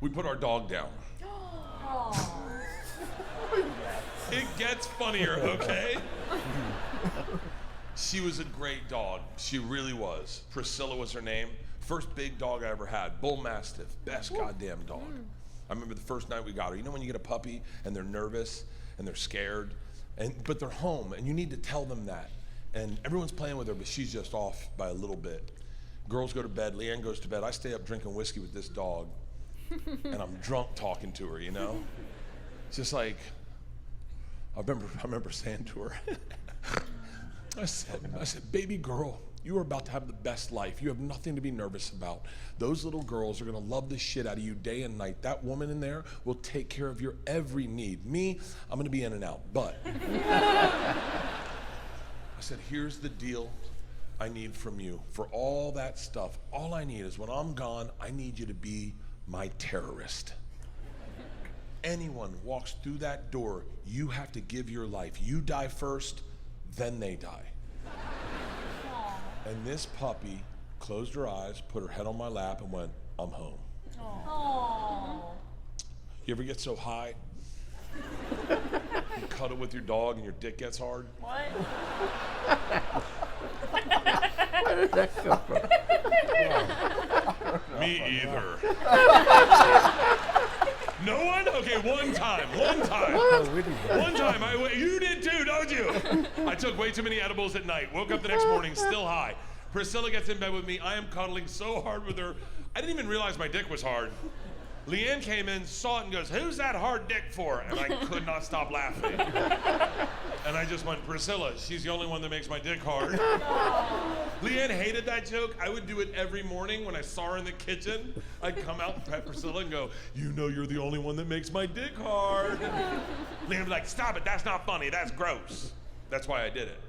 We put our dog down. It gets funnier, okay? She was a great dog. She really was. Priscilla was her name. First big dog I ever had. Bull Mastiff. Best goddamn dog. I remember the first night we got her. You know when you get a puppy and they're nervous and they're scared, but they're home and you need to tell them that. And everyone's playing with her, but she's just off by a little bit. Girls go to bed. Leanne goes to bed. I stay up drinking whiskey with this dog, and I'm drunk talking to her, you know? It's just like, I remember saying to her, I said, baby girl, you are about to have the best life. You have nothing to be nervous about. Those little girls are gonna love the shit out of you day and night. That woman in there will take care of your every need. Me, I'm gonna be in and out, but. I said, here's the deal I need from you. For all that stuff, all I need is when I'm gone, I need you to be my terrorist. Anyone walks through that door, you have to give your life. You die first, then they die. And this puppy closed her eyes, put her head on my lap, and went, I'm home. Aww. You ever get so high? You cuddle with your dog and your dick gets hard? What? Where did that come from? Me either. No one? Okay, one time. One time, you did too, don't you? I took way too many edibles at night. Woke up the next morning, still high. Priscilla gets in bed with me. I am cuddling so hard with her. I didn't even realize my dick was hard. Leanne came in, saw it, and goes, who's that hard dick for? And I could not stop laughing. And I just went, Priscilla, she's the only one that makes my dick hard. Leanne hated that joke. I would do it every morning when I saw her in the kitchen. I'd come out and pet Priscilla and go, you know you're the only one that makes my dick hard. Leanne would be like, stop it, that's not funny, that's gross. That's why I did it.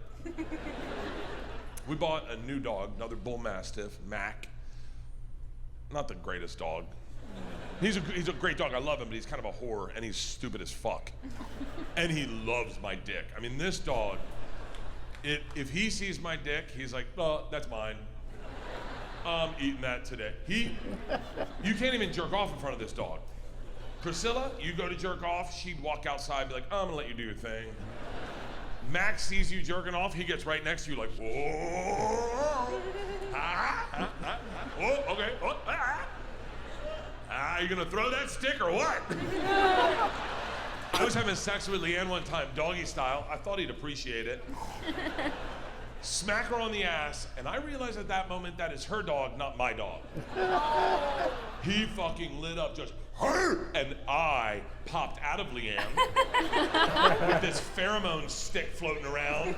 We bought a new dog, another Bull Mastiff, Mac. Not the greatest dog. He's a great dog, I love him, but he's kind of a whore, and he's stupid as fuck. And he loves my dick. I mean, this dog, if he sees my dick, he's like, oh, that's mine. I'm eating that today. You can't even jerk off in front of this dog. Priscilla, you go to jerk off, she'd walk outside and be like, oh, I'm gonna let you do your thing. Max sees you jerking off, he gets right next to you like, whoa. Oh, okay, oh, you gonna throw that stick or what? I was having sex with Leanne one time, doggy style. I thought he'd appreciate it. Smack her on the ass, and I realized at that moment that is her dog, not my dog. He fucking lit up just, and I popped out of Leanne with this pheromone stick floating around.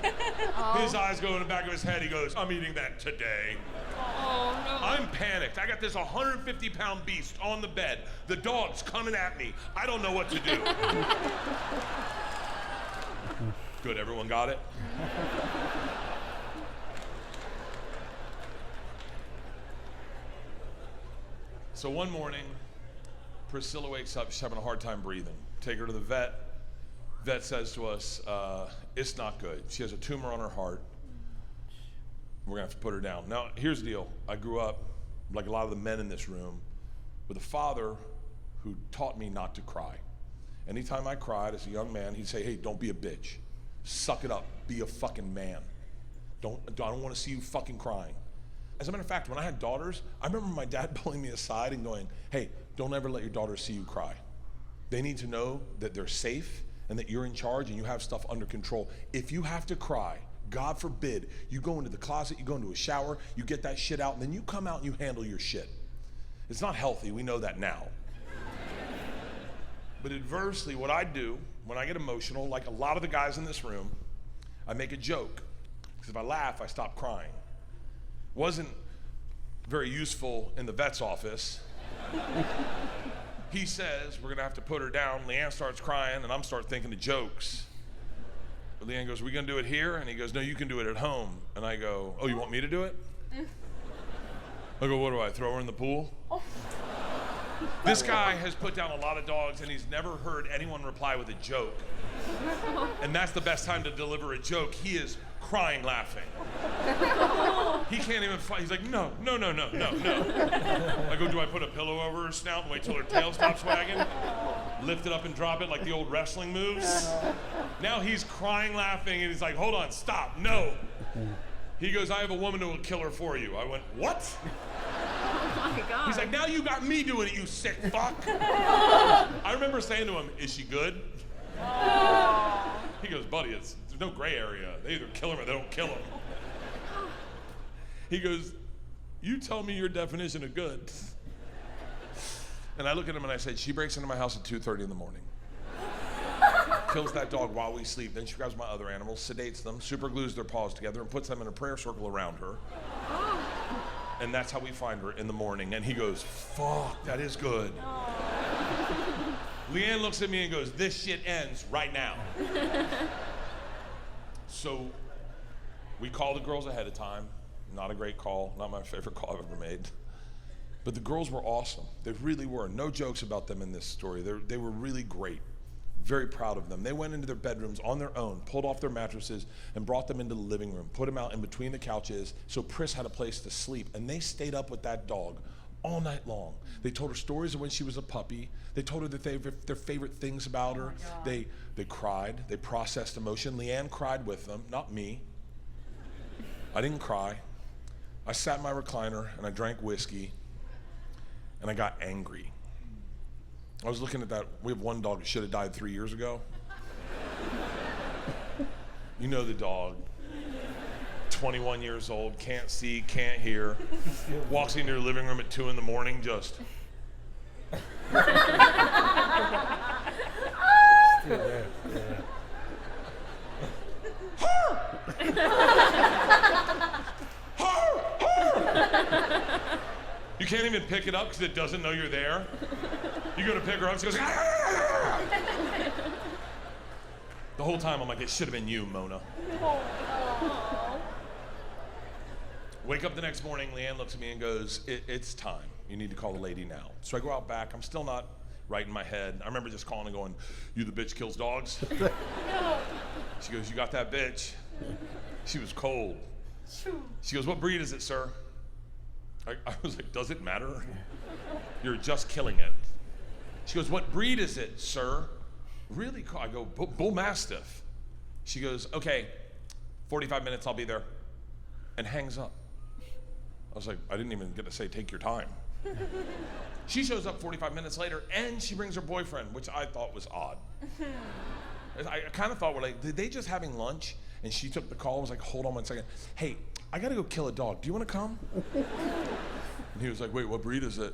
His eyes go in the back of his head. He goes, I'm eating that today. Oh, no. I'm panicked. I got this 150-pound beast on the bed. The dog's coming at me. I don't know what to do. Good, everyone got it? So one morning, Priscilla wakes up, she's having a hard time breathing. Take her to the vet. Vet says to us, it's not good. She has a tumor on her heart. We're gonna have to put her down. Now, here's the deal. I grew up, like a lot of the men in this room, with a father who taught me not to cry. Anytime I cried as a young man, he'd say, hey, don't be a bitch. Suck it up, be a fucking man. I don't wanna see you fucking crying. As a matter of fact, when I had daughters, I remember my dad pulling me aside and going, hey, don't ever let your daughters see you cry. They need to know that they're safe and that you're in charge and you have stuff under control. If you have to cry, God forbid, you go into the closet, you go into a shower, you get that shit out, and then you come out and you handle your shit. It's not healthy, we know that now. But adversely, what I do when I get emotional, like a lot of the guys in this room, I make a joke. Because if I laugh, I stop crying. Wasn't very useful in the vet's office. He says, we're gonna have to put her down. Leanne starts crying, and I'm start thinking of jokes. But Leanne goes, are we gonna do it here? And he goes, no, you can do it at home. And I go, oh, you want me to do it? I go, what do I, throw her in the pool? This guy has put down a lot of dogs, and he's never heard anyone reply with a joke. And that's the best time to deliver a joke. He is crying laughing. He can't even fight. He's like, no. I go, do I put a pillow over her snout and wait till her tail stops wagging? Lift it up and drop it like the old wrestling moves? Now he's crying, laughing, and he's like, hold on, stop, no. He goes, I have a woman who will kill her for you. I went, what? Oh my God. He's like, now you got me doing it, you sick fuck. I remember saying to him, is she good? He goes, buddy, there's no gray area. They either kill him or they don't kill him. He goes, you tell me your definition of good. And I look at him and I said, she breaks into my house at 2:30 in the morning. Kills that dog while we sleep. Then she grabs my other animals, sedates them, super glues their paws together, and puts them in a prayer circle around her. And that's how we find her in the morning. And he goes, fuck, that is good. Leanne looks at me and goes, this shit ends right now. So we call the girls ahead of time. Not a great call, not my favorite call I've ever made. But the girls were awesome. They really were. No jokes about them in this story. They were really great. Very proud of them. They went into their bedrooms on their own, pulled off their mattresses, and brought them into the living room, put them out in between the couches so Pris had a place to sleep. And they stayed up with that dog all night long. They told her stories of when she was a puppy. They told her that their favorite things about her. They cried. They processed emotion. Leanne cried with them, not me. I didn't cry. I sat in my recliner and I drank whiskey and I got angry. I was looking at that. We have one dog that should have died 3 years ago. You know the dog. 21 years old, can't see, can't hear. Walks into your living room at 2 in the morning, just. Still there. You can't even pick it up because it doesn't know you're there. You go to pick her up, she goes, the whole time I'm like, it should have been you, Mona. Wake up the next morning, Leanne looks at me and goes, it's time. You need to call the lady now. So I go out back. I'm still not right in my head. I remember just calling and going, you the bitch kills dogs? She goes, you got that bitch? She was cold. She goes, what breed is it, sir? I was like, does it matter? You're just killing it. She goes, what breed is it, sir? Really cool. I go, Bull Mastiff. She goes, okay, 45 minutes, I'll be there. And hangs up. I was like, I didn't even get to say, take your time. She shows up 45 minutes later and she brings her boyfriend, which I thought was odd. I kind of thought, did they just having lunch? And she took the call and was like, hold on 1 second. Hey, I gotta go kill a dog. Do you wanna come? And he was like, wait, what breed is it?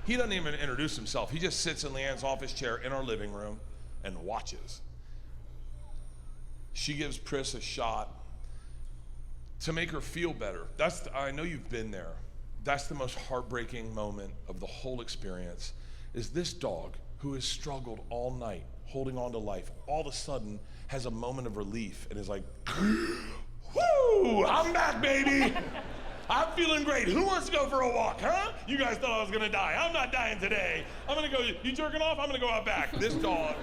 He doesn't even introduce himself. He just sits in Leanne's office chair in our living room and watches. She gives Pris a shot to make her feel better. I know you've been there. That's the most heartbreaking moment of the whole experience, is this dog who has struggled all night, holding on to life, all of a sudden has a moment of relief and is like, whoo, I'm back, baby. I'm feeling great. Who wants to go for a walk, huh? You guys thought I was gonna die. I'm not dying today. I'm gonna go, you jerking off? I'm gonna go out back. This dog.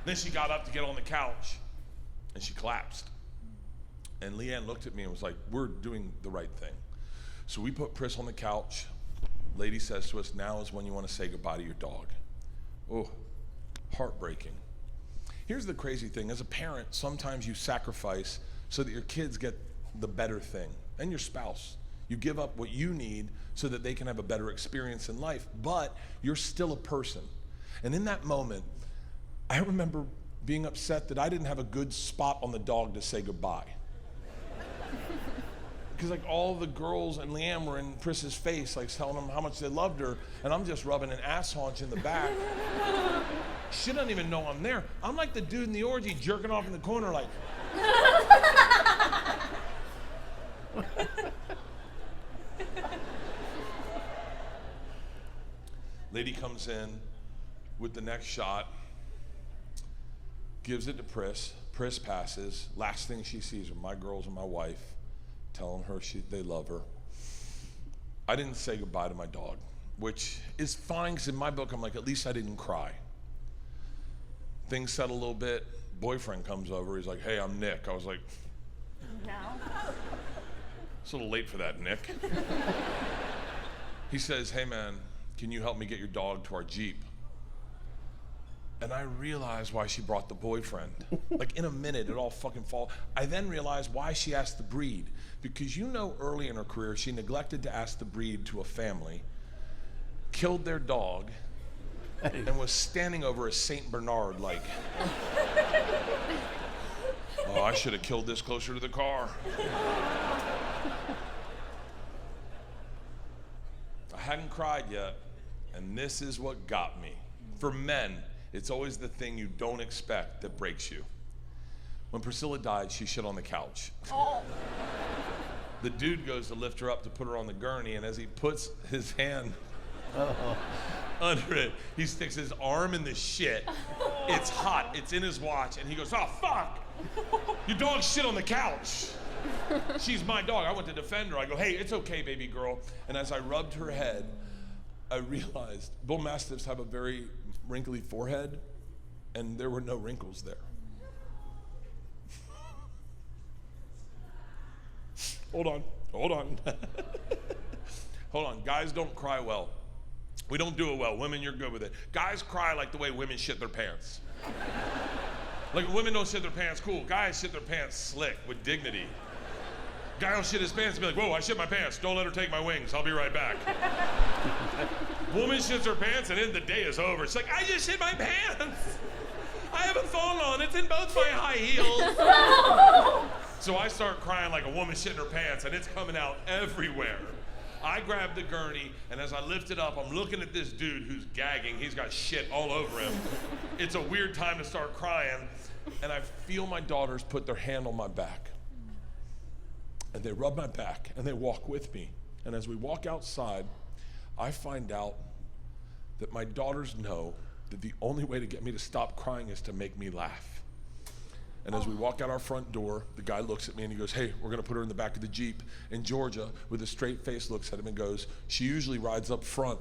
Then she got up to get on the couch and she collapsed. And Leanne looked at me and was like, we're doing the right thing. So we put Pris on the couch. Lady says to us, now is when you want to say goodbye to your dog. Oh, heartbreaking. Here's the crazy thing. As a parent, sometimes you sacrifice so that your kids get the better thing, and your spouse. You give up what you need so that they can have a better experience in life, but you're still a person. And in that moment, I remember being upset that I didn't have a good spot on the dog to say goodbye. Because like all the girls and Leanne were in Pris's face, like telling them how much they loved her, and I'm just rubbing an ass haunch in the back. She doesn't even know I'm there. I'm like the dude in the orgy jerking off in the corner like. Lady comes in with the next shot, gives it to Pris. Pris passes. Last thing she sees are my girls and my wife telling her they love her. I didn't say goodbye to my dog, which is fine because in my book I'm like, at least I didn't cry. Things settle a little bit. Boyfriend comes over. He's like, hey, I'm Nick. I was like, No. It's a little late for that, Nick. He says, hey man, can you help me get your dog to our Jeep? And I realized why she brought the boyfriend. Like in a minute, it all fucking fall. I then realized why she asked the breed. Because you know early in her career, she neglected to ask the breed to a family, killed their dog, and was standing over a Saint Bernard like, oh, I should have killed this closer to the car. I hadn't cried yet, and this is what got me. For men, it's always the thing you don't expect that breaks you. When Priscilla died, she shit on the couch. Oh. The dude goes to lift her up to put her on the gurney, and as he puts his hand under it, he sticks his arm in the shit. It's hot, it's in his watch, and he goes, oh, fuck! Your dog shit on the couch. She's my dog. I went to defend her. I go, hey, it's okay, baby girl. And as I rubbed her head, I realized bull mastiffs have a very wrinkly forehead, and there were no wrinkles there. Hold on. Hold on. Guys don't cry well. We don't do it well. Women, you're good with it. Guys cry like the way women shit their pants. Like women don't shit their pants, cool. Guys shit their pants slick, with dignity. Guy will shit his pants and be like, whoa, I shit my pants. Don't let her take my wings. I'll be right back. Woman shits her pants and then the day is over. She's like, I just shit my pants. I haven't fallen on. It's in both my high heels. So I start crying like a woman shitting her pants, and it's coming out everywhere. I grab the gurney, and as I lift it up, I'm looking at this dude who's gagging. He's got shit all over him. It's a weird time to start crying, and I feel my daughters put their hand on my back. And they rub my back, and they walk with me. And as we walk outside, I find out that my daughters know that the only way to get me to stop crying is to make me laugh. And as we walk out our front door, the guy looks at me and he goes, hey, we're gonna put her in the back of the Jeep. And Georgia, with a straight face, looks at him and goes, she usually rides up front.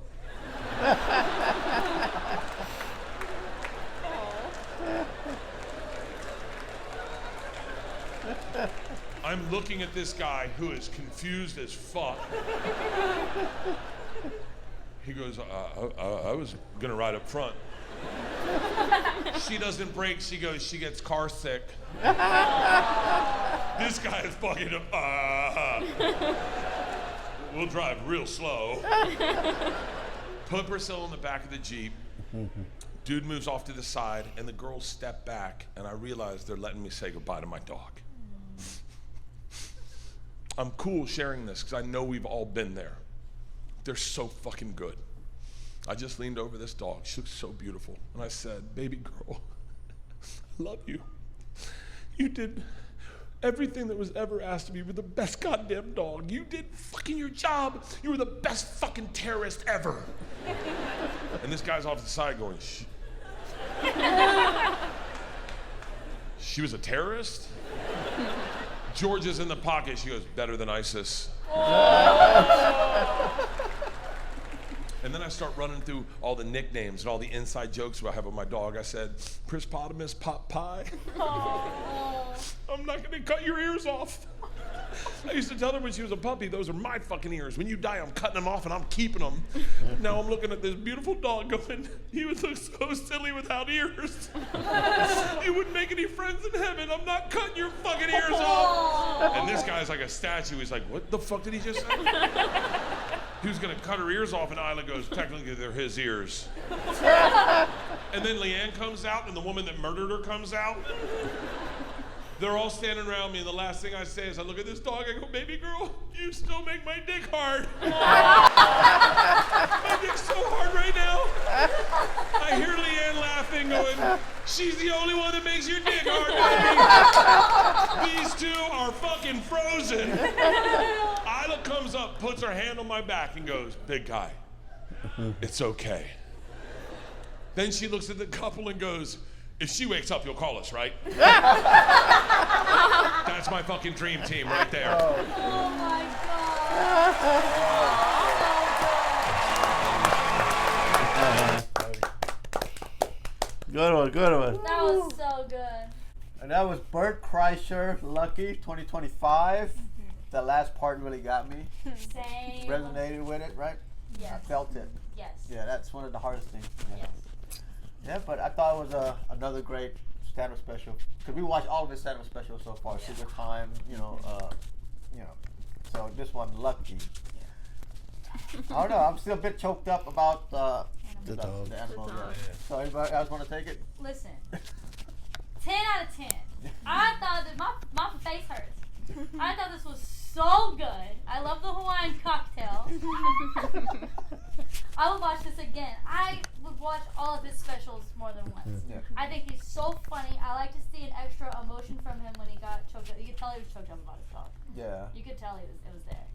I'm looking at this guy who is confused as fuck. He goes, I was gonna ride up front. She doesn't brake, she goes, she gets car sick. This guy is fucking we'll drive real slow. Put Priscilla in the back of the Jeep. Dude moves off to the side, and the girls step back, and I realize they're letting me say goodbye to my dog. I'm cool sharing this, because I know we've all been there. They're so fucking good. I just leaned over this dog. She looks so beautiful. And I said, baby girl, I love you. You did everything that was ever asked of you. You were the best goddamn dog. You did fucking your job. You were the best fucking terrorist ever. And this guy's off to the side going, shh. She was a terrorist? Georgia's in the pocket. She goes, better than ISIS. And then I start running through all the nicknames and all the inside jokes I have with my dog. I said, Prispotamus Pot Pie. I'm not gonna cut your ears off. I used to tell her when she was a puppy, those are my fucking ears. When you die, I'm cutting them off and I'm keeping them. Now I'm looking at this beautiful dog going, he would look so silly without ears. You wouldn't make any friends in heaven. I'm not cutting your fucking ears off. And this guy's like a statue. He's like, what the fuck did he just say? He was gonna cut her ears off, and Isla goes, technically they're his ears. And then Leanne comes out, and the woman that murdered her comes out. They're all standing around me, and the last thing I say is I look at this dog, I go, baby girl, you still make my dick hard. My dick's so hard right now. I hear Leanne laughing, going, she's the only one that makes your dick hard, baby. These two are fucking frozen. Isla comes up, puts her hand on my back, and goes, big guy, it's okay. Then she looks at the couple and goes, if she wakes up, you'll call us, right? That's my fucking dream team right there. Oh my God. Good one, good one. That was so good. And that was BERT, KREISCHER, Lucky, 2025. That last part really got me. Same. Resonated with it, right? Yes. I felt it. Yes. Yeah, that's one of the hardest things. Yeah. Yes. Yeah, but I thought it was another great stand-up special. Because we watched all of his stand-up specials so far. Yeah. Secret Time, So this one, Lucky. I don't know. I'm still a bit choked up about the dog. animal. The dog. Yeah. So anybody else want to take it? Listen. 10 out of 10. I thought that my face hurts. I thought this was so good. I love the Hawaiian cocktail. I would watch this again. I would watch all of his specials more than once. Yeah. I think he's so funny. I like to see an extra emotion from him when he got choked up. You could tell he was choked up about his dog. Yeah. You could tell it was there.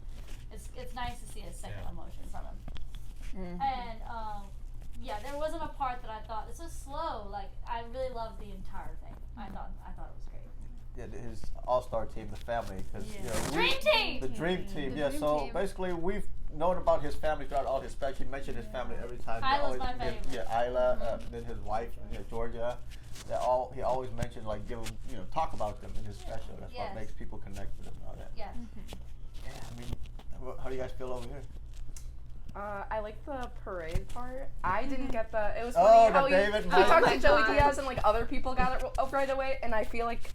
It's nice to see a second emotion from him. And there wasn't a part that I thought this was slow. Like I really loved the entire thing. I thought it was great. Yeah, his all-star team, the family, because Dream team. The dream team. Yeah. dream So team. basically, we've known about his family throughout all his specials. He mentioned his family every time. Isla's my favorite. Isla, then his wife, Georgia. He always mentions talk about them in his special. That's what Yes. makes people connect with him and all that. Yes. Yeah. I mean, how do you guys feel over here? I like the parade part. I didn't get the. It was Oh, funny the how David he Mike. talked Oh to my Joey God. Diaz and like other people got it right away, and I feel like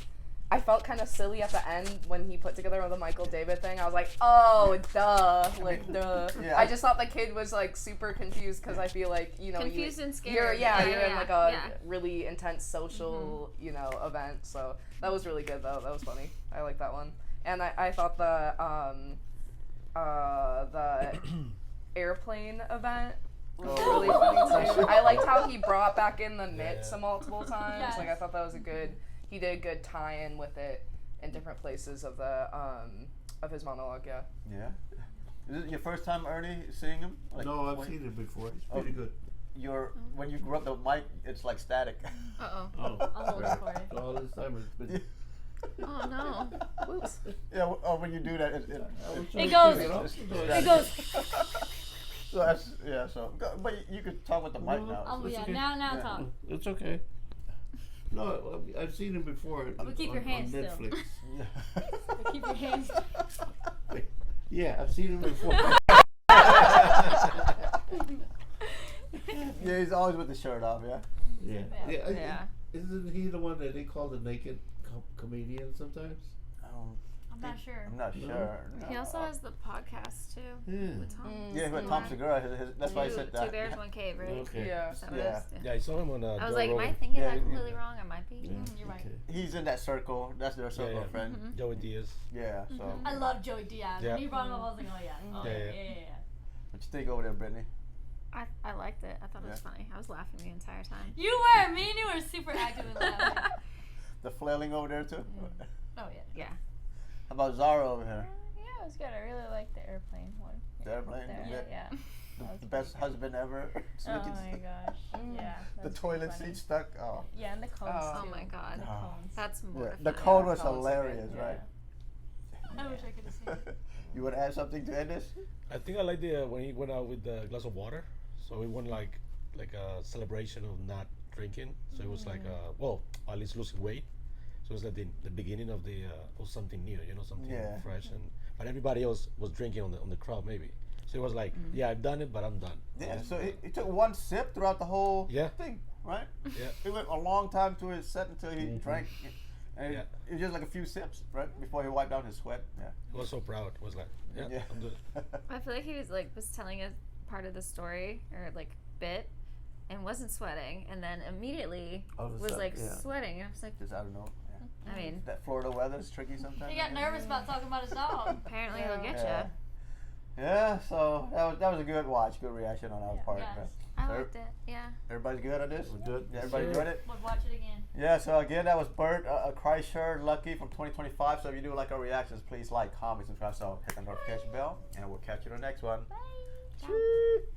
I felt kind of silly at the end when he put together the Michael David thing. I was like, oh, duh, like duh. Yeah. I just thought the kid was like super confused because I feel like Confused and scared. You're in like a Yeah. really intense social event. So that was really good though. That was funny. I like that one, and I thought the airplane event was really funny too. I liked how he brought back in the mitts multiple times. Yes. Like I thought that was he did a good tie-in with it in different places of the of his monologue. Yeah. Yeah. Is it your first time, Ernie, seeing him? No, I've seen it before. It's pretty good. When you grew up, the mic, it's like static. Uh-oh. Oh, I'll hold it for you. so all this time it's been. Oh no. Whoops. Yeah. When you do that, it It goes. It goes. So that's but you could talk with the mic now. Oh That's yeah. okay. Now Yeah. talk. It's okay. No, I've seen him before But keep your hands on still. Netflix. But keep your hands. Yeah, I've seen him before. Yeah, he's always with the shirt off. Yeah. Yeah. Yeah. Isn't he the one that they call the naked comedian sometimes? I'm not sure. I'm not sure. He No. also has the podcast too Yeah. with Tom. Yeah, but Tom Segura, that's why I said Two that. Bears, One Cave, right? Okay. Yeah. Is that what it Yeah. is? Yeah, I saw him on I was Joe like, am I Rogan. thinking Yeah, that yeah. completely wrong? I might be. You're right. Okay. He's in that circle. That's their circle of friends. Joey Diaz. Yeah. So. I love Joey Diaz. Yeah. When you brought him up, I was like, oh yeah. Oh Yeah, yeah. yeah. Yeah. What you think over there, Brittany? I liked it. I thought it was Yeah. funny. I was laughing the entire time. You were. Me and you were super active in laughing. The flailing over there too. Oh yeah. Yeah. How about Zara over here? Yeah, it was good. I really liked the airplane one. The airplane. There, Yeah. yeah. The best husband ever. Oh my gosh. Yeah. The that's toilet funny. seat stuck. Oh. Yeah, and the cones Oh. too. Oh my god. The cones. That's Yeah. mortifying. The code was Cone's so hilarious, good. right? I wish I could have seen it. You want to add something to end this? I think I like the when he went out with the glass of water. So it went like a celebration of not drinking. So it was like at least losing weight. So it was like the beginning of of something new, something Yeah. fresh. But everybody else was drinking on the crowd maybe. So it was like, yeah, I've done it, but I'm done. Yeah. So he took one sip throughout the whole Yeah. thing, right? Yeah. It went a long time to his set until he drank. And Yeah. it was just like a few sips, right, before he wiped down his sweat. Yeah. He was so proud. It was like, yeah, Yeah. I'm good. I feel like he was telling a part of the story or like bit and wasn't sweating and then immediately All of a was sudden, like yeah. sweating. I was like, Just I don't know. Yeah. I mean, That Florida weather is tricky sometimes. He got nervous about talking about his dog. apparently it'll get Yeah. you. Yeah. So that was a good watch, good reaction on our part. Yes. I So liked it. Yeah. Everybody's good on this? We're good. Yeah, everybody Sure. enjoyed it? Would watch it again. Yeah, so again, that was BERT, KREISCHER, Lucky from 2025. So if you do like our reactions, please like, comment, subscribe, so hit the notification bell, and we'll catch you in the next one. Bye. Cheers.